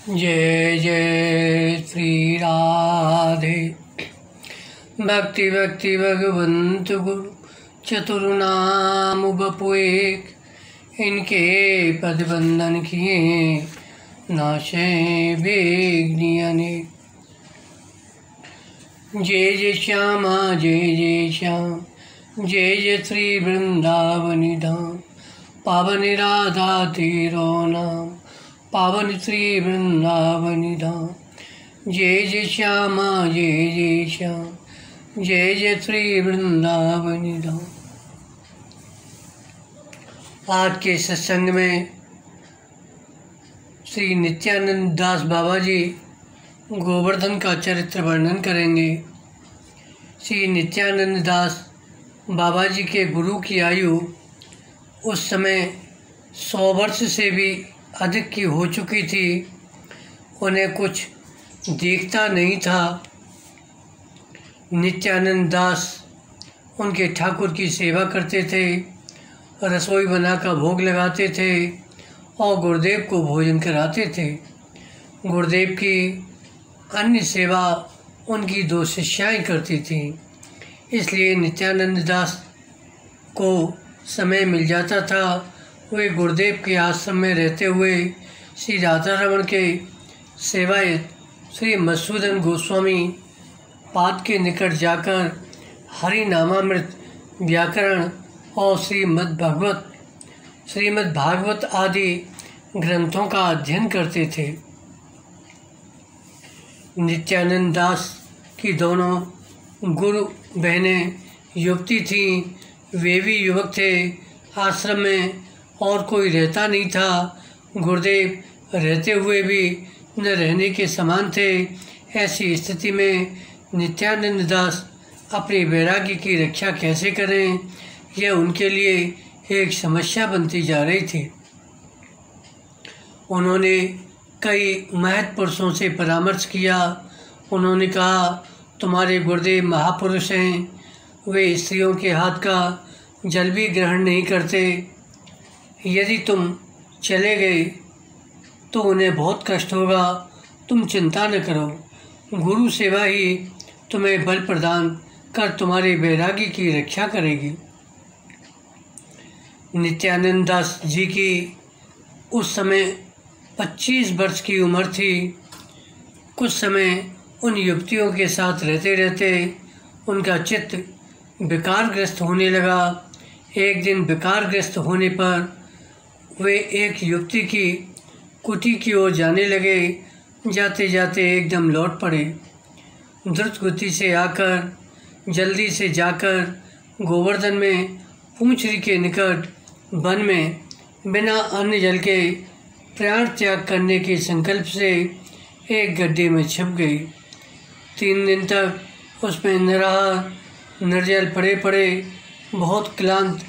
जय जय श्री राधे। भक्ति भक्ति भगवंत गुरु चतुर्नाम बपु एक, इनके पद बंधन किए नाशे विघ्न अनेक। जय जय श्यामा जय जय श्याम, जय जय श्री वृंदावनी धाम। पावन राधा तेरो नाम, पावन श्री वृंदावनी धाम। जय जय श्यामा जय जय श्याम, जय जय श्री वृंदावनी धाम। आज के सत्संग में श्री नित्यानंद दास बाबा जी गोवर्धन का चरित्र वर्णन करेंगे। श्री नित्यानंद दास बाबा जी के गुरु की आयु उस समय 100 वर्ष से भी अधिक की हो चुकी थी। उन्हें कुछ दिखता नहीं था। नित्यानंद दास उनके ठाकुर की सेवा करते थे, रसोई बनाकर भोग लगाते थे और गुरुदेव को भोजन कराते थे। गुरुदेव की अन्य सेवा उनकी 2 शिष्याएँ करती थीं। इसलिए नित्यानंद दास को समय मिल जाता था। वे गुरुदेव के आश्रम में रहते हुए श्री राधा रमण के सेवायत श्री मधुसूदन गोस्वामी पाद के निकट जाकर हरि नामामृत, व्याकरण और श्रीमद् भागवत आदि ग्रंथों का अध्ययन करते थे। नित्यानंद दास की दोनों गुरु बहनें युवती थीं। वे भी युवक थे। आश्रम में और कोई रहता नहीं था। गुरुदेव रहते हुए भी न रहने के समान थे। ऐसी स्थिति में नित्यानंद दास अपनी वैरागी की रक्षा कैसे करें, यह उनके लिए एक समस्या बनती जा रही थी। उन्होंने कई महत्पुरुषों से परामर्श किया। उन्होंने कहा, तुम्हारे गुरुदेव महापुरुष हैं। वे स्त्रियों के हाथ का जल भी ग्रहण नहीं करते। यदि तुम चले गए तो उन्हें बहुत कष्ट होगा। तुम चिंता न करो, गुरु सेवा ही तुम्हें बल प्रदान कर तुम्हारे वैरागी की रक्षा करेगी। नित्यानंद दास जी की उस समय 25 वर्ष की उम्र थी। कुछ समय उन युवतियों के साथ रहते रहते उनका चित्त विकारग्रस्त होने लगा। एक दिन विकारग्रस्त होने पर वे एक युवती की कुटी की ओर जाने लगे। जाते जाते एकदम लौट पड़े। द्रुत गति से आकर जल्दी से जाकर गोवर्धन में पूंछरी के निकट वन में बिना अन्न जल के प्राण त्याग करने के संकल्प से एक गड्ढे में छिप गई। 3 दिन तक उसमें निराहार निर्जल पड़े पड़े बहुत क्लांत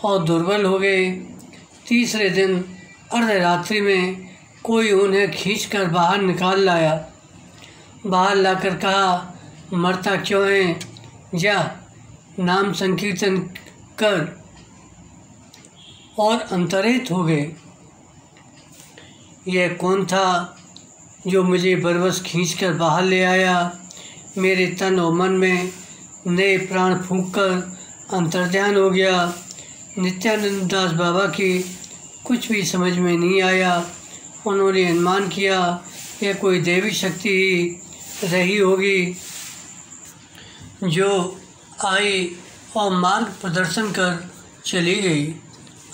और दुर्बल हो गए। तीसरे दिन अर्धरात्रि में कोई उन्हें खींचकर बाहर निकाल लाया। बाहर लाकर कहा, मरता क्यों है, जा नाम संकीर्तन कर, और अंतरित हो गए। यह कौन था जो मुझे बरबस खींचकर बाहर ले आया। मेरे तन और मन में नए प्राण फूंककर अंतर्ध्यान हो गया। नित्यानंद दास बाबा की कुछ भी समझ में नहीं आया। उन्होंने अनुमान किया यह कोई देवी शक्ति ही रही होगी जो आई और मार्ग प्रदर्शन कर चली गई।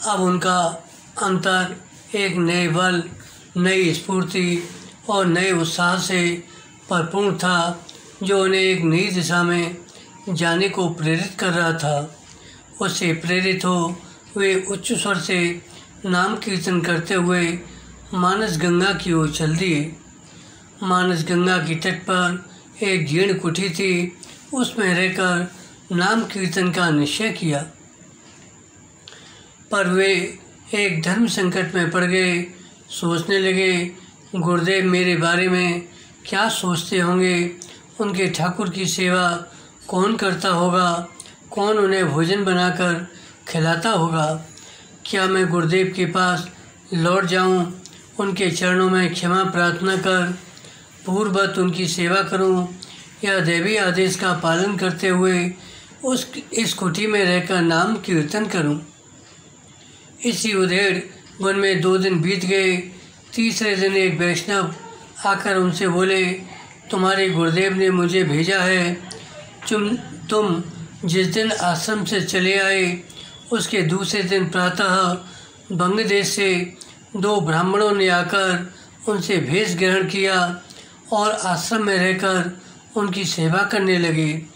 अब उनका अंतर एक नए बल, नई स्फूर्ति और नए उत्साह से भरपूर था, जो उन्हें एक नई दिशा में जाने को प्रेरित कर रहा था। उससे प्रेरित हो वे उच्च स्वर से नाम कीर्तन करते हुए मानस गंगा की ओर चल दिए। मानस गंगा की तट पर एक जीर्ण कुटी थी। उसमें रहकर नाम कीर्तन का निश्चय किया। पर वे एक धर्म संकट में पड़ गए। सोचने लगे, गुरुदेव मेरे बारे में क्या सोचते होंगे। उनके ठाकुर की सेवा कौन करता होगा, कौन उन्हें भोजन बनाकर खिलाता होगा। क्या मैं गुरुदेव के पास लौट जाऊं, उनके चरणों में क्षमा प्रार्थना कर पूर्ववत उनकी सेवा करूं या दैवी आदेश का पालन करते हुए इस कुटी में रहकर नाम कीर्तन करूं। इसी उधेड़ वन में 2 दिन बीत गए। तीसरे दिन एक वैष्णव आकर उनसे बोले, तुम्हारे गुरुदेव ने मुझे भेजा है। तुम जिस दिन आश्रम से चले आए उसके दूसरे दिन प्रातः बंगदेश से 2 ब्राह्मणों ने आकर उनसे भेष ग्रहण किया और आश्रम में रहकर उनकी सेवा करने लगे।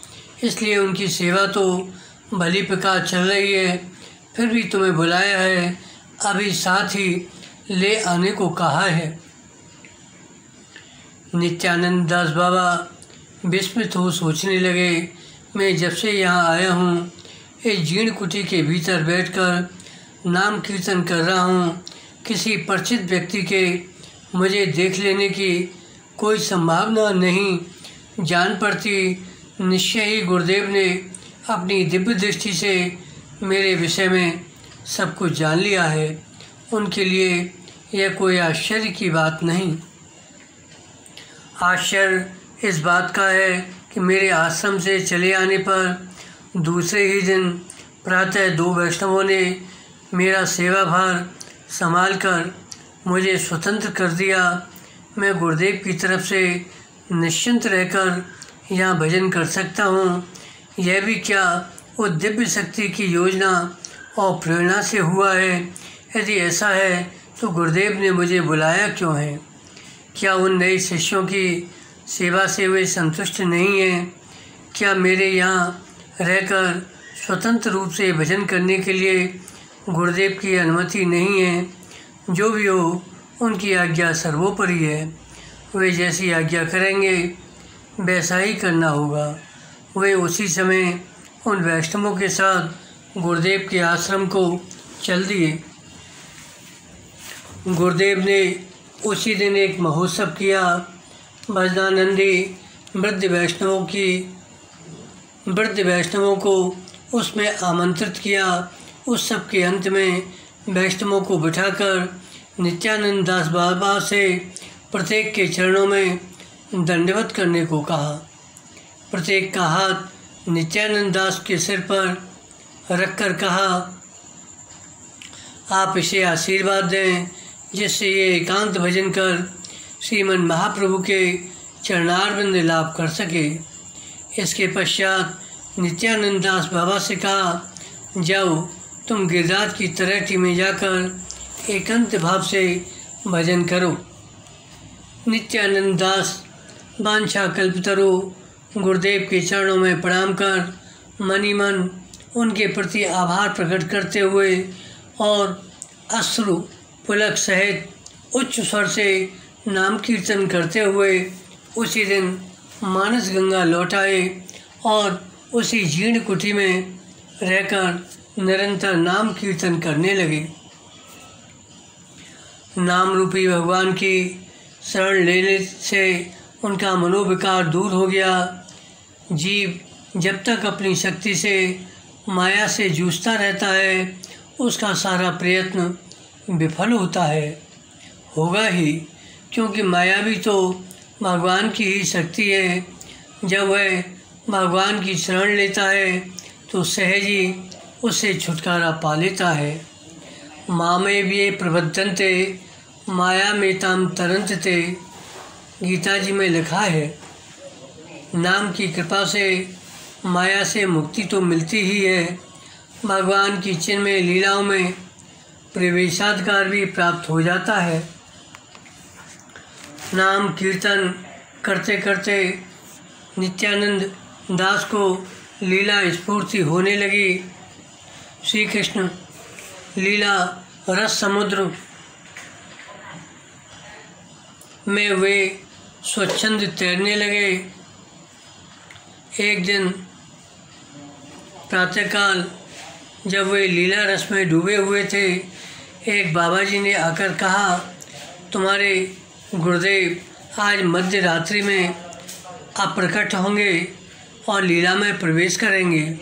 इसलिए उनकी सेवा तो भली प्रकार चल रही है, फिर भी तुम्हें बुलाया है, अभी साथ ही ले आने को कहा है। नित्यानंद दास बाबा विस्मित हो सोचने लगे, मैं जब से यहाँ आया हूँ इस जीर्ण कुटी के भीतर बैठकर नाम कीर्तन कर रहा हूँ। किसी परिचित व्यक्ति के मुझे देख लेने की कोई संभावना नहीं जान पड़ती। निश्चय ही गुरुदेव ने अपनी दिव्य दृष्टि से मेरे विषय में सब कुछ जान लिया है। उनके लिए यह कोई आश्चर्य की बात नहीं। आश्चर्य इस बात का है कि मेरे आश्रम से चले आने पर दूसरे ही दिन प्रातः 2 वैष्णवों ने मेरा सेवा भार संभालकर मुझे स्वतंत्र कर दिया। मैं गुरुदेव की तरफ से निश्चिंत रहकर यहाँ भजन कर सकता हूँ। यह भी क्या उस दिव्य शक्ति की योजना और प्रेरणा से हुआ है? यदि ऐसा है तो गुरुदेव ने मुझे बुलाया क्यों है? क्या उन नए शिष्यों की सेवा से वे संतुष्ट नहीं हैं? क्या मेरे यहाँ रहकर स्वतंत्र रूप से भजन करने के लिए गुरुदेव की अनुमति नहीं है? जो भी हो, उनकी आज्ञा सर्वोपरि है। वे जैसी आज्ञा करेंगे वैसा ही करना होगा। वे उसी समय उन वैष्णवों के साथ गुरुदेव के आश्रम को चल दिए। गुरुदेव ने उसी दिन एक महोत्सव किया। भजनानंदी वृद्ध वैष्णवों को उसमें आमंत्रित किया। उस सब के अंत में वैष्णवों को बिठाकर नित्यानंद दास बाबा से प्रत्येक के चरणों में दंडवत करने को कहा। प्रत्येक का हाथ नित्यानंद दास के सिर पर रखकर कहा, आप इसे आशीर्वाद दें जिससे ये एकांत भजन कर श्रीमन महाप्रभु के चरणारविंद लाभ कर सके। इसके पश्चात नित्यानंद दास बाबा से कहा, जाओ तुम गिरिराज की तलहटी में जाकर एकांत भाव से भजन करो। नित्यानंद दास वांछा कल्पतरु गुरुदेव के चरणों में प्रणाम कर मनी मन उनके प्रति आभार प्रकट करते हुए और अश्रु पुलक सहित उच्च स्वर से नाम कीर्तन करते हुए उसी दिन मानस गंगा लौट आए और उसी जीर्ण कुटी में रहकर निरंतर नाम कीर्तन करने लगे। नाम रूपी भगवान की शरण लेने से उनका मनोविकार दूर हो गया। जीव जब तक अपनी शक्ति से माया से जूझता रहता है उसका सारा प्रयत्न विफल होता है, होगा ही, क्योंकि माया भी तो भगवान की ही शक्ति है। जब वह भगवान की शरण लेता है तो सहज ही उससे छुटकारा पा लेता है। मामे भी प्रबद्धन्ते माया में ताम तरंतते, गीता जी में लिखा है। नाम की कृपा से माया से मुक्ति तो मिलती ही है, भगवान की चिन्मय लीलाओं में प्रवेशाधिकार भी प्राप्त हो जाता है। नाम कीर्तन करते करते नित्यानंद दास को लीला स्फूर्ति होने लगी। श्री कृष्ण लीला रस समुद्र में वे स्वच्छंद तैरने लगे। एक दिन प्रातःकाल जब वे लीला रस में डूबे हुए थे, एक बाबा जी ने आकर कहा, तुम्हारे गुरुदेव आज मध्य रात्रि में अप्रकट होंगे और लीला में प्रवेश करेंगे,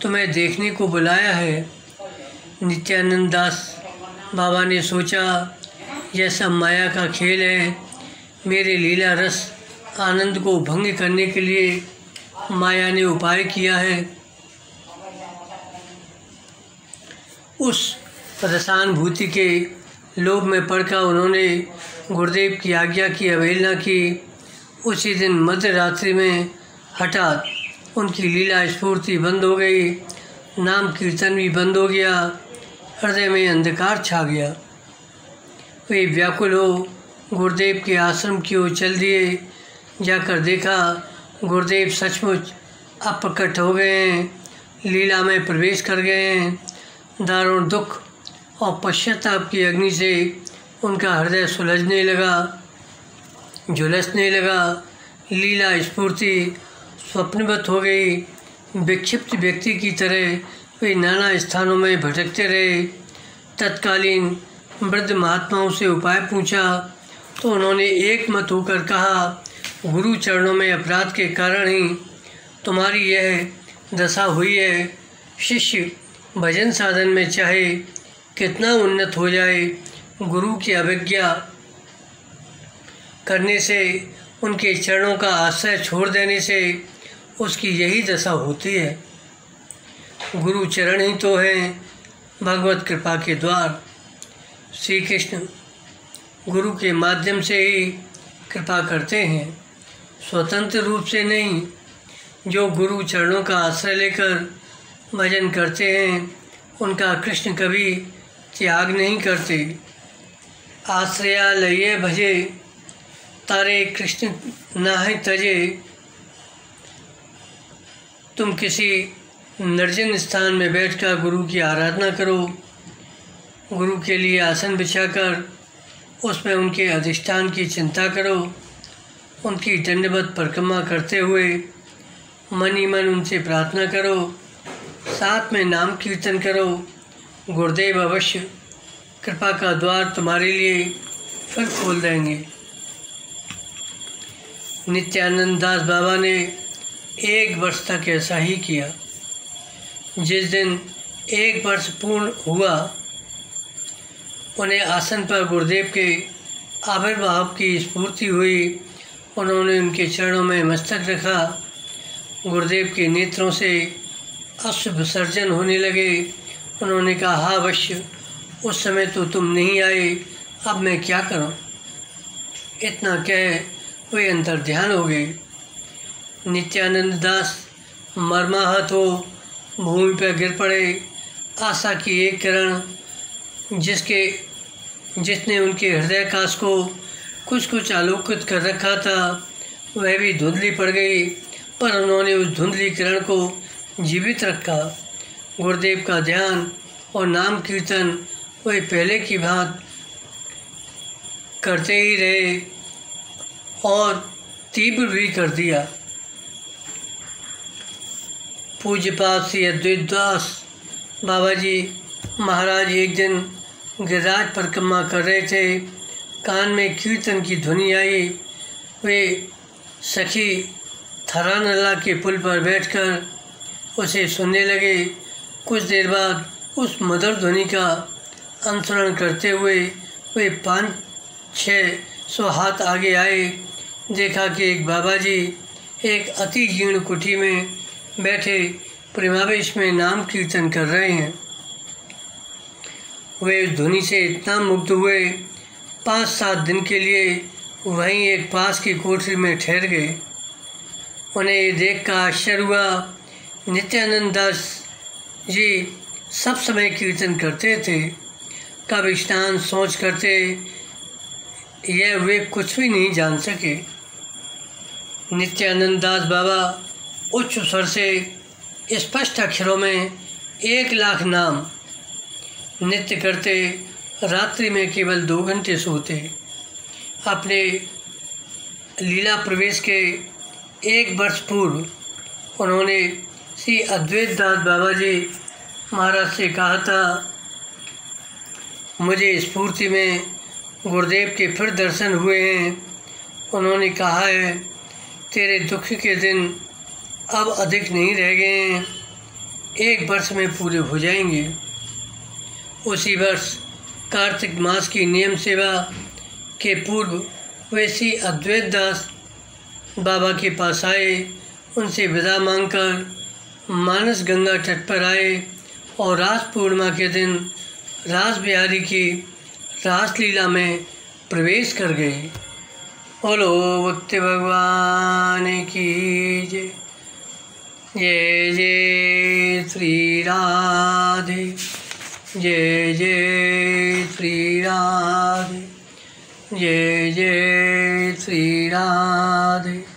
तुम्हें देखने को बुलाया है। नित्यानंद दास बाबा ने सोचा, यह सब माया का खेल है। मेरे लीला रस आनंद को भंग करने के लिए माया ने उपाय किया है। उस रसानुभूति के लोभ में पड़कर उन्होंने गुरुदेव की आज्ञा की अवहेलना की। उसी दिन मध्य रात्रि में हठात उनकी लीला स्फूर्ति बंद हो गई, नाम कीर्तन भी बंद हो गया, हृदय में अंधकार छा गया। वे व्याकुल हो गुरुदेव के आश्रम की ओर चल दिए। जाकर देखा गुरुदेव सचमुच अप्रकट हो गए हैं, लीला में प्रवेश कर गए हैं। दारुण दुख और पश्चाताप की अग्नि से उनका हृदय सुलझने लगा, झुलसने लगा। लीला स्फूर्ति स्वप्नवत हो गई। विक्षिप्त व्यक्ति की तरह वे नाना स्थानों में भटकते रहे। तत्कालीन वृद्ध महात्माओं से उपाय पूछा तो उन्होंने एक मत होकर कहा, गुरु चरणों में अपराध के कारण ही तुम्हारी यह दशा हुई है। शिष्य भजन साधन में चाहे कितना उन्नत हो जाए, गुरु की अवज्ञा करने से, उनके चरणों का आश्रय छोड़ देने से उसकी यही दशा होती है। गुरु चरण ही तो हैं भगवत कृपा के द्वार। श्री कृष्ण गुरु के माध्यम से ही कृपा करते हैं, स्वतंत्र रूप से नहीं। जो गुरु चरणों का आश्रय लेकर भजन करते हैं उनका कृष्ण कभी त्याग नहीं करते। आश्रयालये भजे तारे कृष्ण नाहि तजे। तुम किसी निर्जन स्थान में बैठकर गुरु की आराधना करो। गुरु के लिए आसन बिछाकर उसमें उनके अधिष्ठान की चिंता करो। उनकी दंडवत परिक्रमा करते हुए मन ही मन उनसे प्रार्थना करो। साथ में नाम कीर्तन करो। गुरुदेव अवश्य कृपा का द्वार तुम्हारे लिए फिर खोल देंगे। नित्यानंद दास बाबा ने 1 वर्ष तक ऐसा ही किया। जिस दिन 1 वर्ष पूर्ण हुआ, उन्हें आसन पर गुरुदेव के आविर्भाव की स्फूर्ति हुई। उन्होंने उनके चरणों में मस्तक रखा। गुरुदेव के नेत्रों से अश्रु विसर्जन होने लगे। उन्होंने कहा, हाँ अवश्य, उस समय तो तुम नहीं आए, अब मैं क्या करूं? इतना कह वे अंतर्ध्यान हो गए। नित्यानंद दास मर्माहत हो भूमि पर गिर पड़े। आशा की एक किरण जिसने उनके हृदय काश को कुछ आलोकित कर रखा था, वह भी धुंधली पड़ गई। पर उन्होंने उस धुंधली किरण को जीवित रखा। गुरुदेव का ध्यान और नाम कीर्तन वे पहले की भांति करते ही रहे और तीव्र भी कर दिया। पूज्यपाद श्री अद्वैत दास बाबा जी महाराज एक दिन गिरिराज परिक्रमा कर रहे थे। कान में कीर्तन की ध्वनि आई। वे सखी थरानला के पुल पर बैठकर उसे सुनने लगे। कुछ देर बाद उस मधुर ध्वनि का अनुसरण करते हुए वे 500-600 हाथ आगे आए। देखा कि एक बाबा जी एक अति जीर्ण कुटी में बैठे प्रेमावेश में नाम कीर्तन कर रहे हैं। वे उस ध्वनि से इतना मुग्ध हुए, 5-7 दिन के लिए वहीं एक पास की कोठरी में ठहर गए। उन्हें ये देखकर आश्चर्य हुआ। नित्यानंद दास जी सब समय कीर्तन करते थे, कब स्नान सोच करते, यह वे कुछ भी नहीं जान सके। नित्यानंद दास बाबा उच्च स्वर से स्पष्ट अक्षरों में 1,00,000 नाम नित्य करते। रात्रि में केवल 2 घंटे सोते। अपने लीला प्रवेश के 1 वर्ष पूर्व उन्होंने श्री अद्वैत दास बाबा जी महाराज से कहा था, मुझे स्फूर्ति में गुरुदेव के फिर दर्शन हुए हैं। उन्होंने कहा है, तेरे दुख के दिन अब अधिक नहीं रह गए हैं, 1 वर्ष में पूरे हो जाएंगे। उसी वर्ष कार्तिक मास की नियम सेवा के पूर्व वैसी अद्वैत दास बाबा के पास आए, उनसे विदा मांगकर मानस गंगा तट पर आए और रास पूर्णिमा के दिन रास बिहारी की रासलीला में प्रवेश कर गए। बोलो भक्ति भगवान की जय। जय जय श्री राधे, जय जय श्री राधे, जय जय श्री राधे।